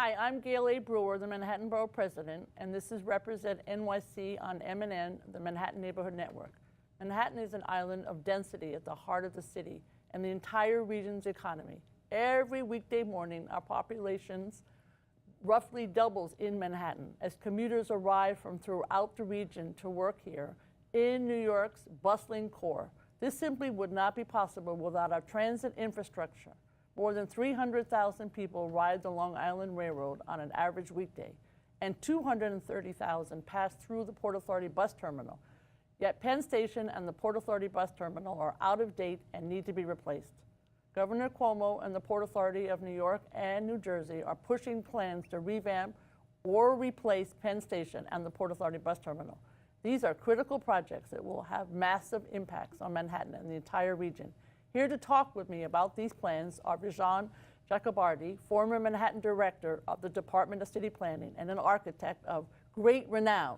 Hi, I'm Gale A. Brewer, the Manhattan Borough President, and this is Represent NYC on MNN, the Manhattan Neighborhood Network. Manhattan is an island of density at the heart of the city and the entire region's economy. Every weekday morning, our populations roughly doubles in Manhattan as commuters arrive from throughout the region to work here in New York's bustling core. This simply would not be possible without our transit infrastructure. More than 300,000 people ride the Long Island Railroad on an average weekday, and 230,000 pass through the Port Authority bus terminal. Yet Penn Station and the Port Authority bus terminal are out of date and need to be replaced. Governor Cuomo and the Port Authority of New York and New Jersey are pushing plans to revamp or replace Penn Station and the Port Authority bus terminal. These are critical projects that will have massive impacts on Manhattan and the entire region. Here to talk with me about these plans are Vishaan, Chakrabarti, former Manhattan Director of the Department of City Planning and an architect of great renown,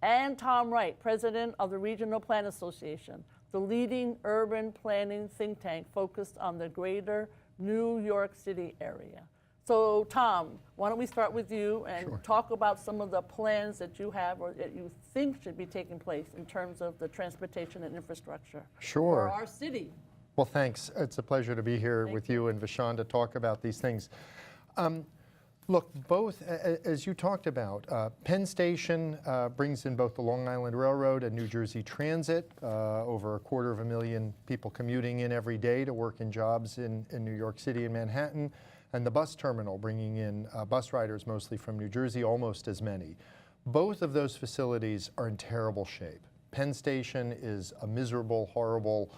and Tom Wright, President of the Regional Plan Association, the leading urban planning think tank focused on the greater New York City area. So Tom, why don't we start with you and talk about some of the plans that you have or that you think should be taking place in terms of the transportation and infrastructure for our city. Well, thanks. It's a pleasure to be here with you and Vishaan to talk about these things. Look, both, as you talked about, Penn Station brings in both the Long Island Railroad and New Jersey Transit, over 250,000 people commuting in every day to work in jobs in New York City and Manhattan, and the bus terminal bringing in bus riders mostly from New Jersey, almost as many. Both of those facilities are in terrible shape. Penn Station is a miserable, horrible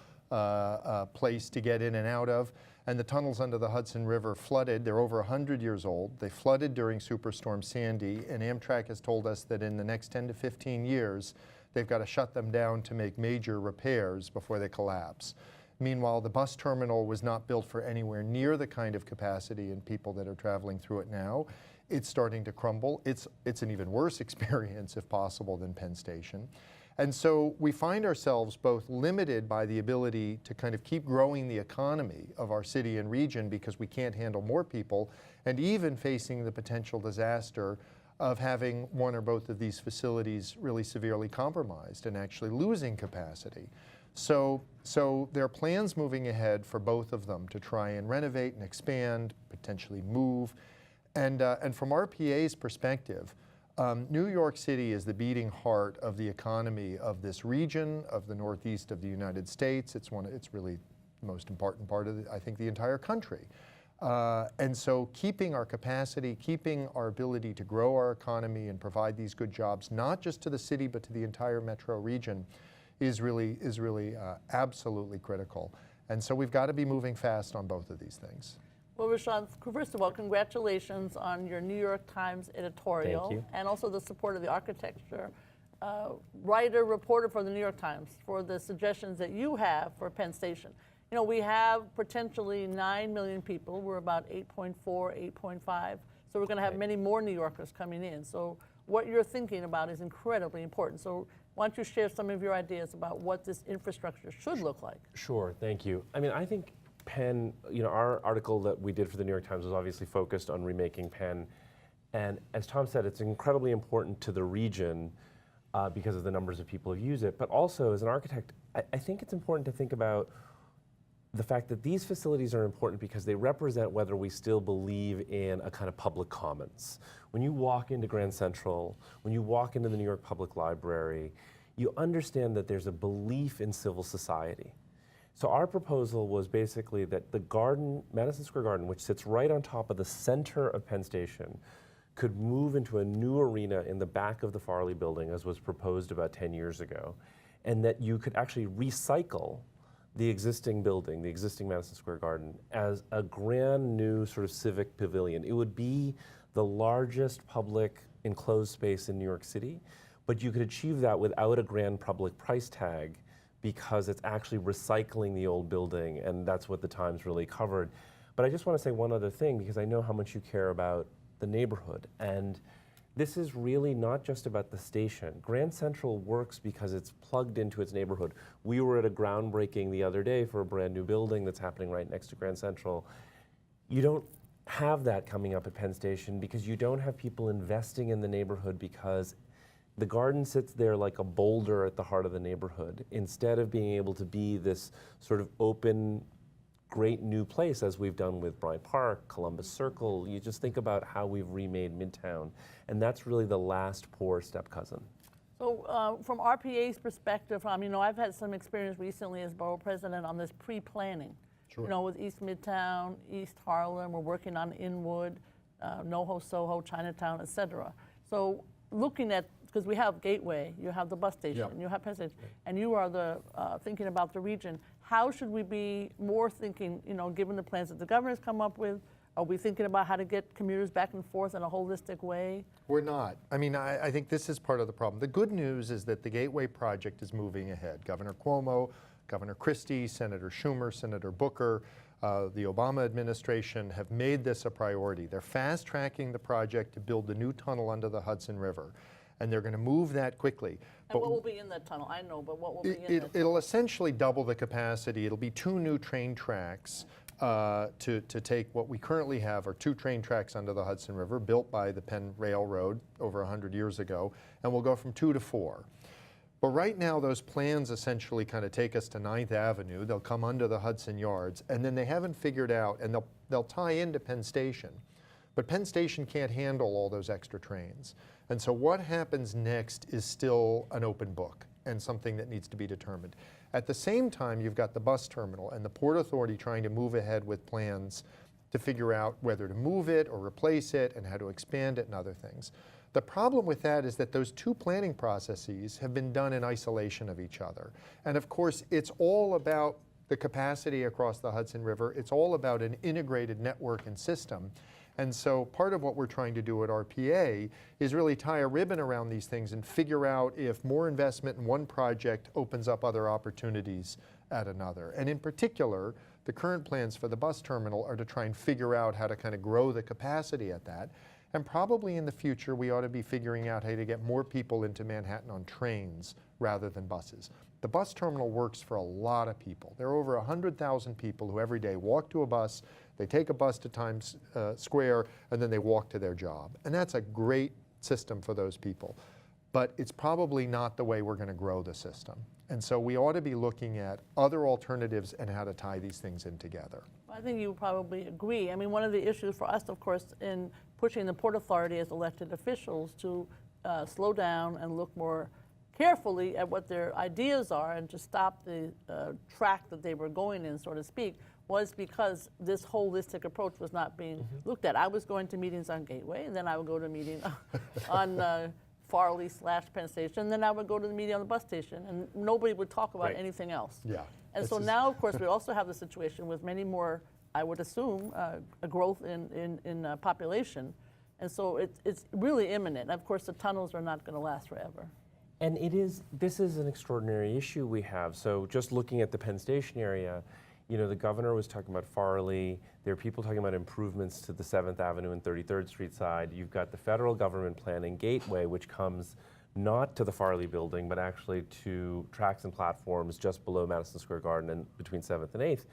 place to get in and out of, and the tunnels under the Hudson River flooded. They're over 100 years old. They flooded during Superstorm Sandy, and Amtrak has told us that in the next 10 to 15 years, they've got to shut them down to make major repairs before they collapse. Meanwhile, the bus terminal was not built for anywhere near the kind of capacity and people that are traveling through it now. It's starting to crumble. It's an even worse experience, if possible, than Penn Station. And so we find ourselves both limited by the ability to kind of keep growing the economy of our city and region because we can't handle more people, and even facing the potential disaster of having one or both of these facilities really severely compromised and actually losing capacity. So there are plans moving ahead for both of them to try and renovate and expand, potentially move. And from RPA's perspective, New York City is the beating heart of the economy of this region, of the Northeast of the United States. It's really the most important part of, I think, the entire country. And so keeping our capacity, keeping our ability to grow our economy and provide these good jobs, not just to the city, but to the entire metro region, is really absolutely critical. And so we've got to be moving fast on both of these things. Well, Vishaan, first of all, congratulations on your New York Times editorial. Thank you. And also the support of the architecture writer, reporter for the New York Times for the suggestions that you have for Penn Station. You know, we have potentially 9 million people. We're about 8.4, 8.5. So we're going to have many more New Yorkers coming in. So what you're thinking about is incredibly important. So why don't you share some of your ideas about what this infrastructure should look like? Sure, thank you. I mean, I think Penn, you know, our article that we did for the New York Times was obviously focused on remaking Penn. And as Tom said, it's incredibly important to the region because of the numbers of people who use it. But also, as an architect, I think it's important to think about the fact that these facilities are important because they represent whether we still believe in a kind of public commons. When you walk into Grand Central, when you walk into the New York Public Library, you understand that there's a belief in civil society. So our proposal was basically that the garden, Madison Square Garden, which sits right on top of the center of Penn Station, could move into a new arena in the back of the Farley building, as was proposed about 10 years ago, and that you could actually recycle the existing building, the existing Madison Square Garden, as a brand new sort of civic pavilion. It would be the largest public enclosed space in New York City, but you could achieve that without a grand public price tag because it's actually recycling the old building, and that's what the Times really covered. But I just want to say one other thing, because I know how much you care about the neighborhood. And this is really not just about the station. Grand Central works because it's plugged into its neighborhood. We were at a groundbreaking the other day for a brand new building that's happening right next to Grand Central. You don't have that coming up at Penn Station because you don't have people investing in the neighborhood because the garden sits there like a boulder at the heart of the neighborhood instead of being able to be this sort of open, great new place as we've done with Bryant Park, Columbus Circle. You just think about how we've remade Midtown, and that's really the last poor step cousin. So from RPA's perspective, I've had some experience recently as Borough President on this pre-planning. Sure. With East Midtown, East Harlem, we're working on Inwood, NoHo, Soho, Chinatown, et cetera. So looking at, because we have Gateway, you have the bus station, you have Penn Station, and you are the thinking about the region. How should we be more thinking, given the plans that the governor's come up with? Are we thinking about how to get commuters back and forth in a holistic way? We're not. I think this is part of the problem. The good news is that the Gateway project is moving ahead. Governor Cuomo, Governor Christie, Senator Schumer, Senator Booker, the Obama administration have made this a priority. They're fast-tracking the project to build the new tunnel under the Hudson River, and they're going to move that quickly. And what will be in that tunnel? I know, but what will be in that tunnel? It'll essentially double the capacity. It'll be 2 new train tracks to take what we currently have are 2 train tracks under the Hudson River built by the Penn Railroad over 100 years ago, and we'll go from 2 to 4. But right now, those plans essentially kind of take us to 9th Avenue. They'll come under the Hudson Yards, and then they haven't figured out, and they'll tie into Penn Station. But Penn Station can't handle all those extra trains. And so what happens next is still an open book and something that needs to be determined. At the same time, you've got the bus terminal and the Port Authority trying to move ahead with plans to figure out whether to move it or replace it and how to expand it and other things. The problem with that is that those 2 planning processes have been done in isolation of each other. And of course, it's all about the capacity across the Hudson River. It's all about an integrated network and system. And so part of what we're trying to do at RPA is really tie a ribbon around these things and figure out if more investment in one project opens up other opportunities at another. And in particular, the current plans for the bus terminal are to try and figure out how to kind of grow the capacity at that. And probably in the future, we ought to be figuring out how to get more people into Manhattan on trains rather than buses. The bus terminal works for a lot of people. There are over 100,000 people who every day walk to a bus, they take a bus to Times Square, and then they walk to their job. And that's a great system for those people. But it's probably not the way we're going to grow the system. And so we ought to be looking at other alternatives and how to tie these things in together. I think you probably agree. One of the issues for us, of course, in pushing the Port Authority as elected officials to slow down and look more carefully at what their ideas are and to stop the track that they were going in, so to speak, was because this holistic approach was not being looked at. I was going to meetings on Gateway, and then I would go to a meeting on Farley/Penn Station, and then I would go to the meeting on the bus station, and nobody would talk about anything else. Yeah. And so now, of course, we also have the situation with many more, I would assume, a growth in population. And so it's really imminent. Of course, the tunnels are not going to last forever. And this is an extraordinary issue we have. So just looking at the Penn Station area, the governor was talking about Farley. There are people talking about improvements to the 7th Avenue and 33rd Street side. You've got the federal government planning Gateway, which comes not to the Farley building, but actually to tracks and platforms just below Madison Square Garden and between 7th and 8th.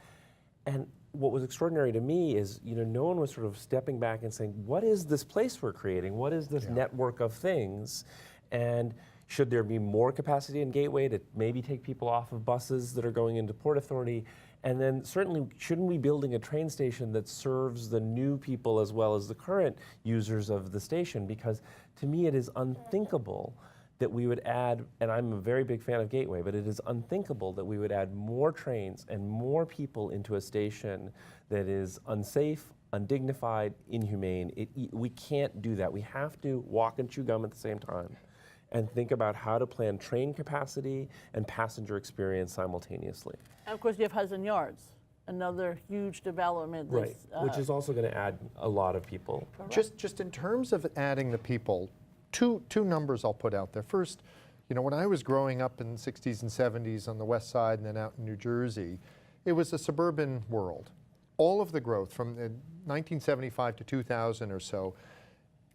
And what was extraordinary to me is, no one was sort of stepping back and saying, what is this place we're creating? What is this network of things? And should there be more capacity in Gateway to maybe take people off of buses that are going into Port Authority? And then certainly, shouldn't we be building a train station that serves the new people as well as the current users of the station? Because to me, it is unthinkable that we would add, and I'm a very big fan of Gateway, but it is unthinkable that we would add more trains and more people into a station that is unsafe, undignified, inhumane. We can't do that. We have to walk and chew gum at the same time and think about how to plan train capacity and passenger experience simultaneously. And of course, you have Hudson Yards, another huge development. Right, which is also going to add a lot of people. Just in terms of adding the people, two numbers I'll put out there. First, when I was growing up in the 60s and 70s on the west side and then out in New Jersey, it was a suburban world. All of the growth from 1975 to 2000 or so,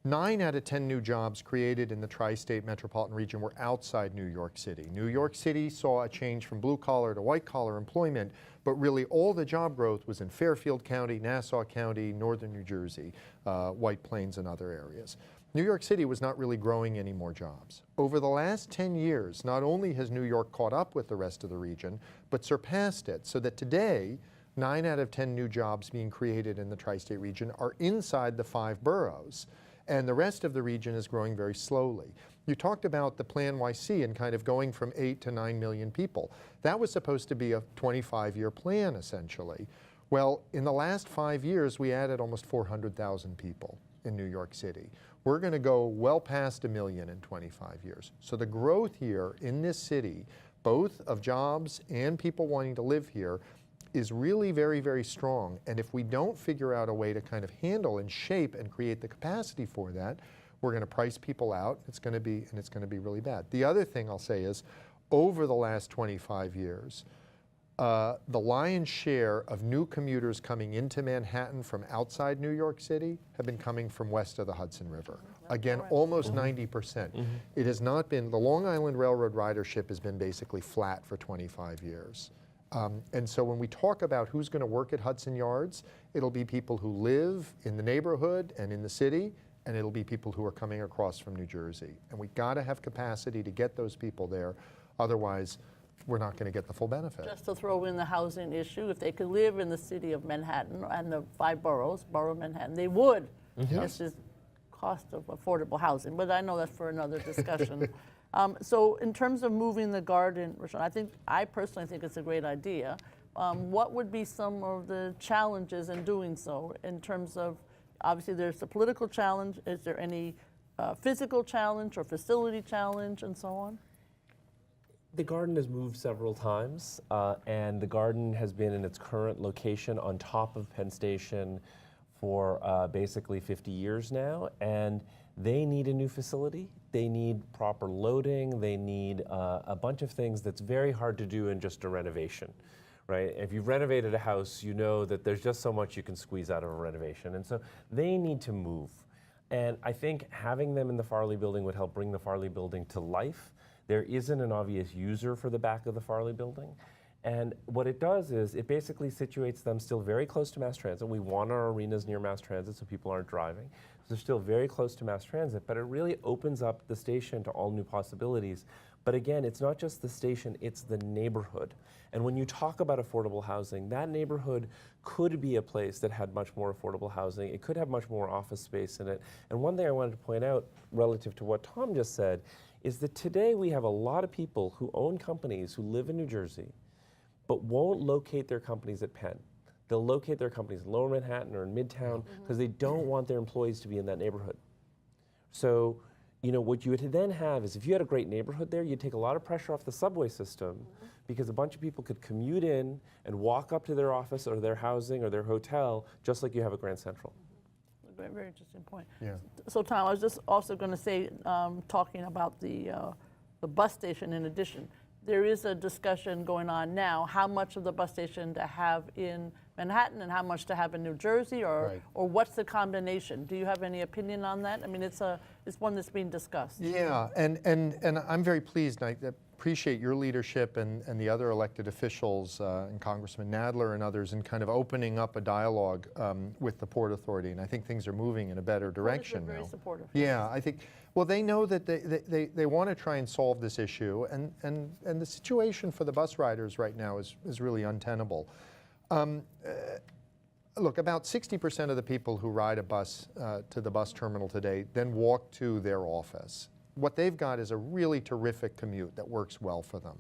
9 out of 10 new jobs created in the tri-state metropolitan region were outside New York City. New York City saw a change from blue-collar to white-collar employment, but really all the job growth was in Fairfield County, Nassau County, northern New Jersey, White Plains and other areas. New York City was not really growing any more jobs. Over the last 10 years, not only has New York caught up with the rest of the region, but surpassed it, so that today, 9 out of 10 new jobs being created in the tri-state region are inside the 5 boroughs, and the rest of the region is growing very slowly. You talked about the Plan YC and kind of going from 8 to 9 million people. That was supposed to be a 25-year plan, essentially. Well, in the last 5 years, we added almost 400,000 people in New York City. We're going to go well past 1 million in 25 years. So the growth here in this city, both of jobs and people wanting to live here, is really very, very strong. And if we don't figure out a way to kind of handle and shape and create the capacity for that, we're going to price people out. It's going to be really bad. The other thing I'll say is, over the last 25 years, the lion's share of new commuters coming into Manhattan from outside New York City have been coming from west of the Hudson River. Again, almost 90%. It has not been, the Long Island Railroad ridership has been basically flat for 25 years. And so when we talk about who's going to work at Hudson Yards, it'll be people who live in the neighborhood and in the city, and it'll be people who are coming across from New Jersey. And we've got to have capacity to get those people there. Otherwise, we're not going to get the full benefit. Just to throw in the housing issue, if they could live in the city of Manhattan and the 5 boroughs, borough of Manhattan, they would. This is cost of affordable housing, but I know that's for another discussion. So in terms of moving the garden, Vishaan, I personally think it's a great idea. What would be some of the challenges in doing so in terms of, obviously there's the political challenge, is there any physical challenge or facility challenge and so on? The garden has moved several times, and the garden has been in its current location on top of Penn Station for basically 50 years now, and they need a new facility. They need proper loading. They need a bunch of things that's very hard to do in just a renovation, right? If you've renovated a house, you know that there's just so much you can squeeze out of a renovation, and so they need to move. And I think having them in the Farley building would help bring the Farley building to life. There isn't an obvious user for the back of the Farley building. And what it does is it basically situates them still very close to mass transit. We want our arenas near mass transit so people aren't driving. So they're still very close to mass transit, but it really opens up the station to all new possibilities. But again, it's not just the station, it's the neighborhood. And when you talk about affordable housing, that neighborhood could be a place that had much more affordable housing. It could have much more office space in it. And one thing I wanted to point out relative to what Tom just said is that today we have a lot of people who own companies who live in New Jersey but won't locate their companies at Penn. They'll locate their companies in Lower Manhattan or in Midtown because they don't want their employees to be in that neighborhood. So, you know, what you would then have is if you had a great neighborhood there, you'd take a lot of pressure off the subway system because a bunch of people could commute in and walk up to their office or their housing or their hotel just like you have at Grand Central. Very, very interesting point. Yeah. So Tom, I was just also going to say, talking about the bus station in addition, there is a discussion going on now, how much of the bus station to have in Manhattan and how much to have in New Jersey, or what's the combination? Do you have any opinion on that? I mean, it's one that's being discussed. Yeah, and I'm very pleased. I appreciate your leadership and the other elected officials and Congressman Nadler and others in kind of opening up a dialogue with the Port Authority, and I think things are moving in a better direction now. Very supportive. Yeah, I think, well, they know that they want to try and solve this issue, and the situation for the bus riders right now is really untenable. Look, about 60% of the people who ride a bus to the bus terminal today then walk to their office. What they've got is a really terrific commute that works well for them.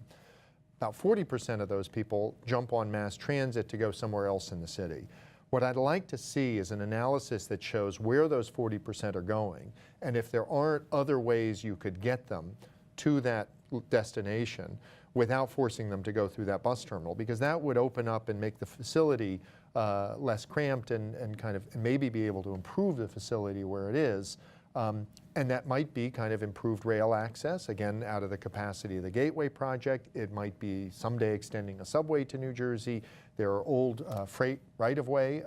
About 40% of those people jump on mass transit to go somewhere else in the city. What I'd like to see is an analysis that shows where those 40% are going, and if there aren't other ways you could get them to that destination without forcing them to go through that bus terminal, because that would open up and make the facility less cramped and kind of maybe be able to improve the facility where it is. And that might be kind of improved rail access, again, out of the capacity of the Gateway project. It might be someday extending a subway to New Jersey. There are old freight right-of-way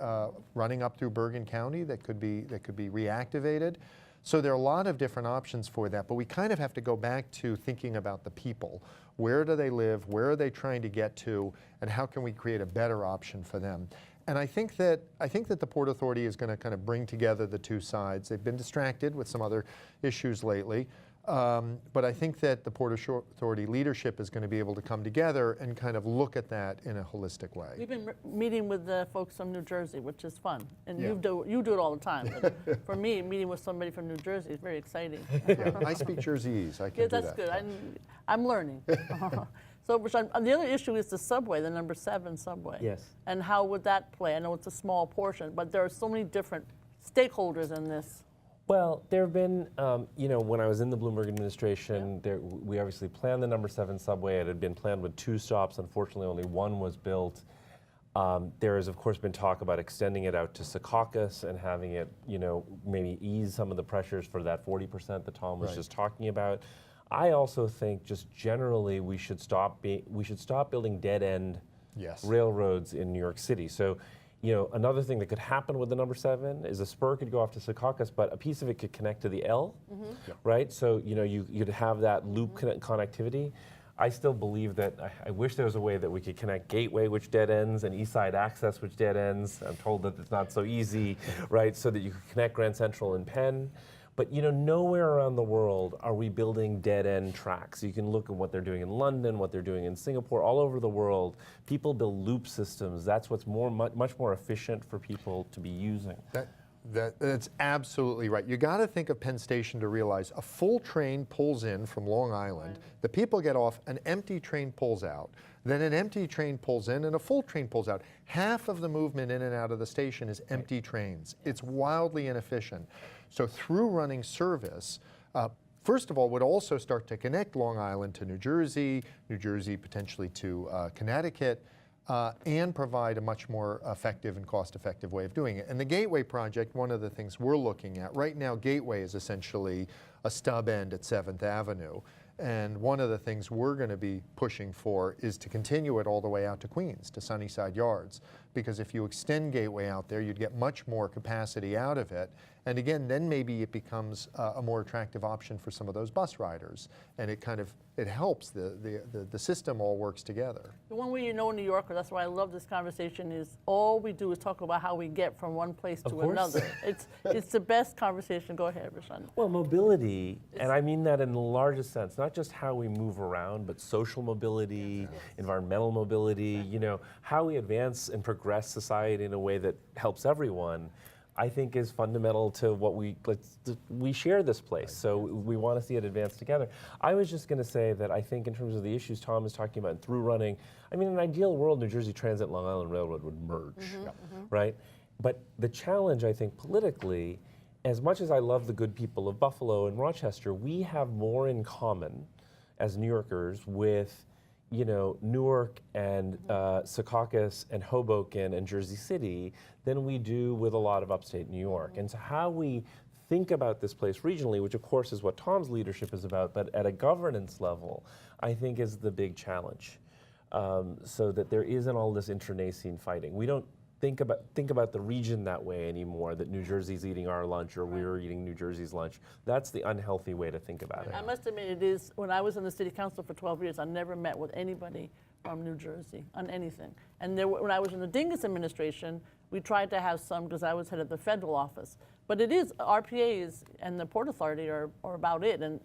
running up through Bergen County that could be reactivated. So there are a lot of different options for that, but we kind of have to go back to thinking about the people. Where do they live? Where are they trying to get to? And how can we create a better option for them? And I think that the Port Authority is going to kind of bring together the two sides. They've been distracted with some other issues lately. But I think that the Port Authority leadership is going to be able to come together and kind of look at that in a holistic way. We've been meeting with the folks from New Jersey, which is fun. And Yeah. you do it all the time. But for me, meeting with somebody from New Jersey is very exciting. Yeah, I speak Jerseyese. I can Yeah, do that's that. good. I'm learning. So Vishaan, the other issue is the subway, the number 7 subway. Yes. And how would that play? I know it's a small portion, but there are so many different stakeholders in this. Well, there have been, when I was in the Bloomberg administration, we obviously planned the number 7 subway. It had been planned with 2 stops. Unfortunately, only 1 was built. There has, of course, been talk about extending it out to Secaucus and having it, maybe ease some of the pressures for that 40% that Tom was just talking about. I also think, just generally, we should stop building dead-end Yes. railroads in New York City. So, another thing that could happen with the number 7 is a spur could go off to Secaucus, but a piece of it could connect to the L, right? So, you'd have that loop connectivity. I still believe that, I wish there was a way that we could connect Gateway, which dead ends, and East Side Access, which dead ends. I'm told that it's not so easy, right? So that you could connect Grand Central and Penn. But nowhere around the world are we building dead-end tracks. You can look at what they're doing in London, what they're doing in Singapore, all over the world. People build loop systems. That's what's much more efficient for people to be using. That's absolutely right. You got to think of Penn Station to realize a full train pulls in from Long Island, the people get off, an empty train pulls out, then an empty train pulls in, and a full train pulls out. Half of the movement in and out of the station is empty trains. It's wildly inefficient. So through running service, first of all, would also start to connect Long Island to New Jersey potentially to Connecticut, and provide a much more effective and cost-effective way of doing it. And the Gateway project, one of the things we're looking at, right now Gateway is essentially a stub end at 7th Avenue. And one of the things we're going to be pushing for is to continue it all the way out to Queens, to Sunnyside Yards. Because if you extend Gateway out there, you'd get much more capacity out of it. And again, then maybe it becomes a more attractive option for some of those bus riders. And it helps, the system all works together. The one way New Yorker, that's why I love this conversation, is all we do is talk about how we get from one place to another. It's the best conversation. Go ahead, Vishaan. Well, mobility, and I mean that in the largest sense, not just how we move around, but social mobility, environmental mobility, how we advance and progress society in a way that helps everyone, I think is fundamental to what we share this place. So we want to see it advance together. I was just going to say that I think in terms of the issues Tom is talking about, through running, in an ideal world, New Jersey Transit and Long Island Railroad would merge, right? But the challenge, I think, politically, as much as I love the good people of Buffalo and Rochester, we have more in common as New Yorkers with Newark and Secaucus and Hoboken and Jersey City than we do with a lot of upstate New York. And so how we think about this place regionally, which of course is what Tom's leadership is about, but at a governance level, I think is the big challenge. So that there isn't all this internecine fighting. We don't think about the region that way anymore, that New Jersey's eating our lunch or we're eating New Jersey's lunch. That's the unhealthy way to think about it. I must admit, it is, when I was in the city council for 12 years, I never met with anybody from New Jersey on anything. And when I was in the Dingus administration, we tried to have some, because I was head of the federal office. But it is, RPAs and the Port Authority are about it, and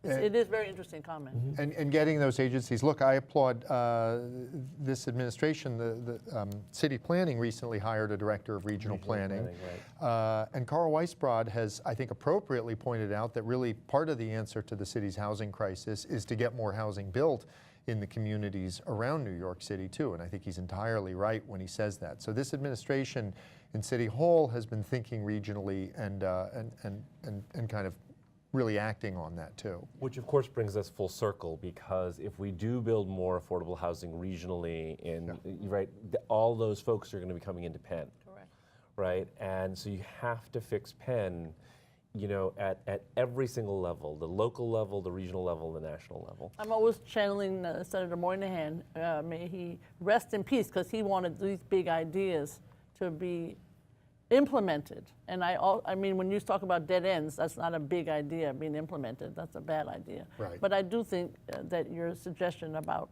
it is very interesting comment. And getting those agencies, look, I applaud this administration. The city planning recently hired a director of regional planning. And Carl Weisbrod has, I think, appropriately pointed out that really part of the answer to the city's housing crisis is to get more housing built in the communities around New York City too. And I think he's entirely right when he says that. So this administration in City Hall has been thinking regionally and kind of really acting on that too. Which of course brings us full circle, because if we do build more affordable housing regionally, all those folks are going to be coming into Penn. Correct. Right? And so you have to fix Penn, at every single level, the local level, the regional level, the national level. I'm always channeling Senator Moynihan, may he rest in peace, because he wanted these big ideas to be implemented. And I mean, when you talk about dead ends, that's not a big idea being implemented. That's a bad idea. Right. But I do think that your suggestion about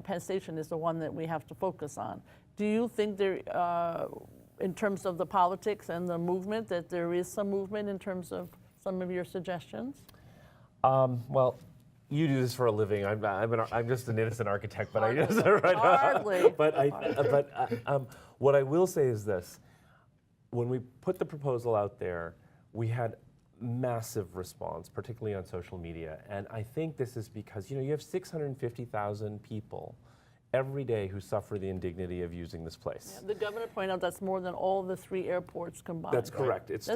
Penn Station is the one that we have to focus on. Do you think there, in terms of the politics and the movement, that there is some movement in terms of some of your suggestions? Well, you do this for a living. I'm just an innocent architect, but Hardly. I just right. Hardly. But what I will say is this: when we put the proposal out there, we had massive response, particularly on social media, and I think this is because you have 650,000 people every day who suffer the indignity of using this place. Yeah, the governor pointed out that's more than all the 3 airports combined. That's correct. That's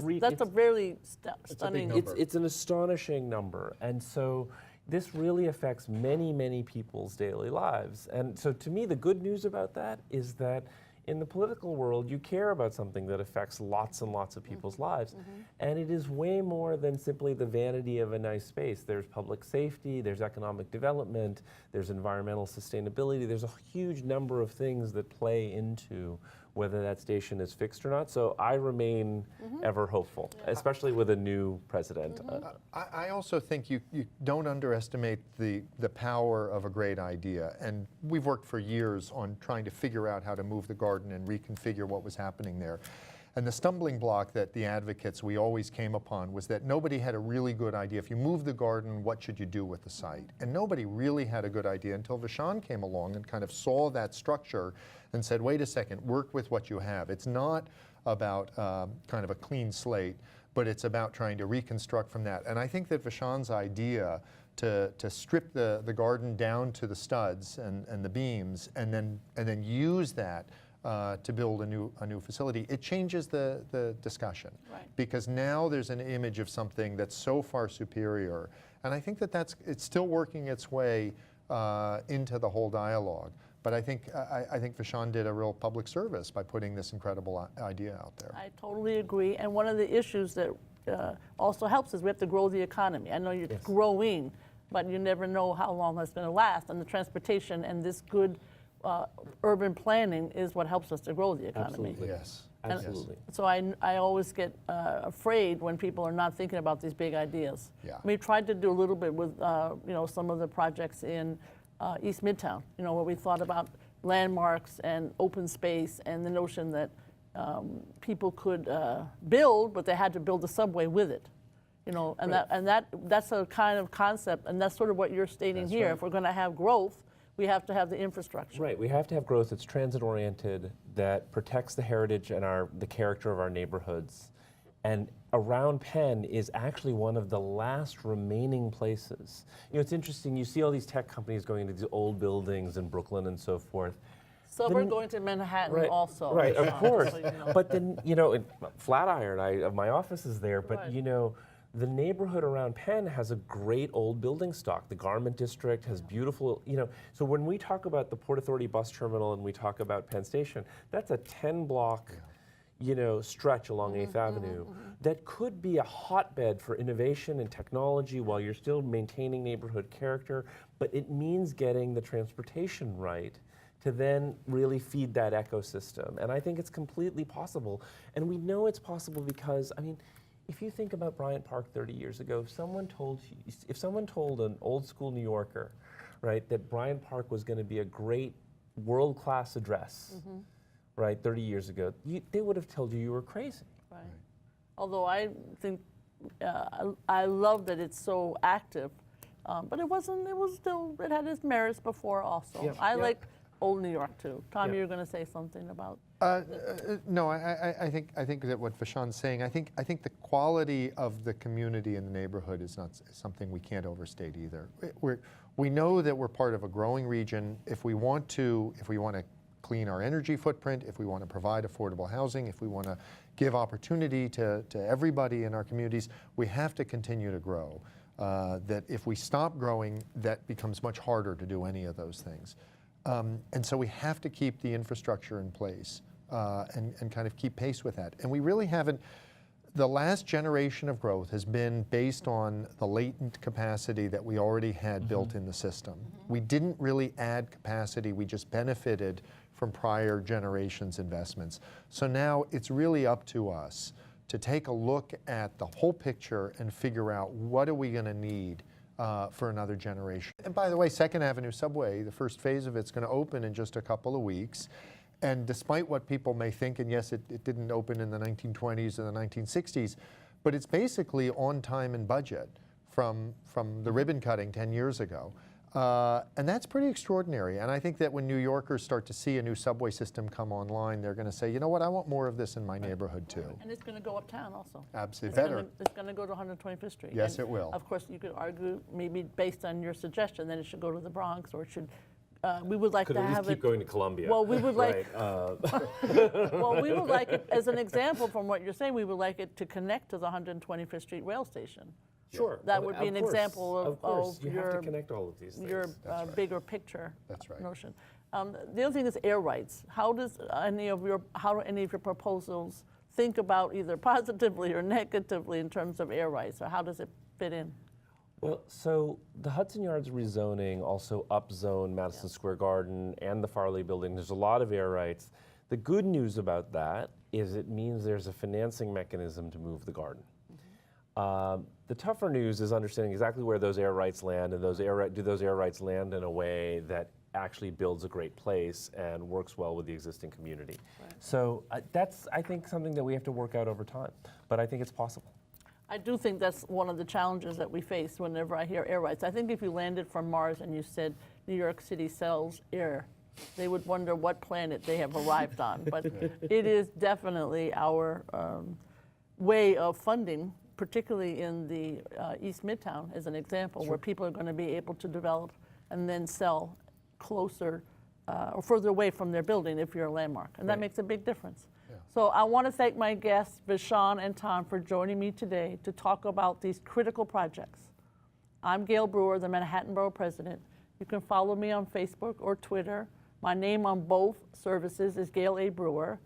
a very stunning number. It's an astonishing number, and so this really affects many, many people's daily lives. And so to me, the good news about that is that in the political world, you care about something that affects lots and lots of people's lives. And it is way more than simply the vanity of a nice space. There's public safety, there's economic development, there's environmental sustainability. There's a huge number of things that play into whether that station is fixed or not. So I remain ever hopeful, especially with a new president. I also think you don't underestimate the power of a great idea. And we've worked for years on trying to figure out how to move the garden and reconfigure what was happening there. And the stumbling block that the advocates we always came upon was that nobody had a really good idea. If you move the garden, what should you do with the site? And nobody really had a good idea until Vishaan came along and kind of saw that structure and said, wait a second, work with what you have. It's not about kind of a clean slate, but it's about trying to reconstruct from that. And I think that Vishaan's idea to strip the garden down to the studs and the beams and then use that to build a new facility, it changes the discussion. Right. Because now there's an image of something that's so far superior. And I think that it's still working its way into the whole dialogue. But I think Vishaan did a real public service by putting this incredible idea out there. I totally agree. And one of the issues that also helps is we have to grow the economy. I know you're growing, but you never know how long that's going to last. And the transportation and this good urban planning is what helps us to grow the economy. Absolutely. Yes. Absolutely. So I always get afraid when people are not thinking about these big ideas. Yeah. We tried to do a little bit with some of the projects in East Midtown, where we thought about landmarks and open space and the notion that people could build, but they had to build a subway with it. And Right. that's a kind of concept, and that's sort of what you're stating That's here. right. If we're going to have growth, we have to have the infrastructure. Right, we have to have growth that's transit-oriented, that protects the heritage and the character of our neighborhoods. And around Penn is actually one of the last remaining places. It's interesting, you see all these tech companies going into these old buildings in Brooklyn and so forth. So we're going to Manhattan also. Right, of course. So, you know. But then, in Flatiron, my office is there, but Right. the neighborhood around Penn has a great old building stock. The Garment District has beautiful, so when we talk about the Port Authority bus terminal and we talk about Penn Station, that's a 10-block, stretch along 8th Avenue that could be a hotbed for innovation and technology while you're still maintaining neighborhood character, but it means getting the transportation right to then really feed that ecosystem. And I think it's completely possible. And we know it's possible because, if you think about Bryant Park 30 years ago, if someone told an old school New Yorker, right, that Bryant Park was going to be a great world-class address, right, 30 years ago, they would have told you were crazy. Right. Although I think I love that it's so active, but it had its merits before also. Yeah. I Yeah. like old New York too. Tom, Yeah. you're going to say something about. No, I think that what Vishaan's saying, I think the quality of the community and the neighborhood is not something we can't overstate either. We know that we're part of a growing region. If we want to clean our energy footprint, if we want to provide affordable housing, if we want to give opportunity to everybody in our communities, we have to continue to grow. That if we stop growing, that becomes much harder to do any of those things. And so we have to keep the infrastructure in place and kind of keep pace with that. And we really haven't. The last generation of growth has been based on the latent capacity that we already had built in the system. We didn't really add capacity, we just benefited from prior generations' investments. So now it's really up to us to take a look at the whole picture and figure out what are we going to need for another generation. And by the way, 2nd Avenue Subway, the first phase of it's going to open in just a couple of weeks. And despite what people may think, and yes, it didn't open in the 1920s or the 1960s, but it's basically on time and budget from the ribbon cutting 10 years ago. And that's pretty extraordinary. And I think that when New Yorkers start to see a new subway system come online, they're going to say, you know what, I want more of this in my neighborhood too. And it's going to go uptown also. Absolutely. Better. It's going to go to 125th Street. Yes, And it will. Of course, you could argue, maybe based on your suggestion, that it should go to the Bronx, or it should, we would like Could to at least have keep it. going to Columbia. Well, we would like, right, well, we would like it, as an example from what you're saying, we would like it to connect to the 125th Street rail station. Sure. That would be an example Of course, of you have your, to connect all of these things. your right. bigger picture That's right. notion. The other thing is air rights. How do any of your proposals think about either positively or negatively in terms of air rights, or how does it fit in? Well, so the Hudson Yards rezoning also upzone Madison Square Garden and the Farley Building. There's a lot of air rights. The good news about that is it means there's a financing mechanism to move the garden. The tougher news is understanding exactly where those air rights land, and do those air rights land in a way that actually builds a great place and works well with the existing community. Right. So that's, I think, something that we have to work out over time, but I think it's possible. I do think that's one of the challenges that we face whenever I hear air rights. I think if you landed from Mars and you said New York City sells air, they would wonder what planet they have arrived on. But it is definitely our way of funding, particularly in the East Midtown, as an example, where people are going to be able to develop and then sell closer or further away from their building if you're a landmark. And that makes a big difference. So I want to thank my guests, Vishaan and Tom, for joining me today to talk about these critical projects. I'm Gale Brewer, the Manhattan Borough President. You can follow me on Facebook or Twitter. My name on both services is Gale A. Brewer.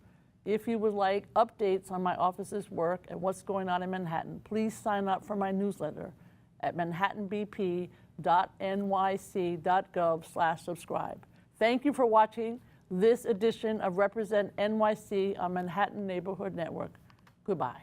If you would like updates on my office's work and what's going on in Manhattan, please sign up for my newsletter at manhattanbp.nyc.gov/subscribe. Thank you for watching this edition of Represent NYC on Manhattan Neighborhood Network. Goodbye.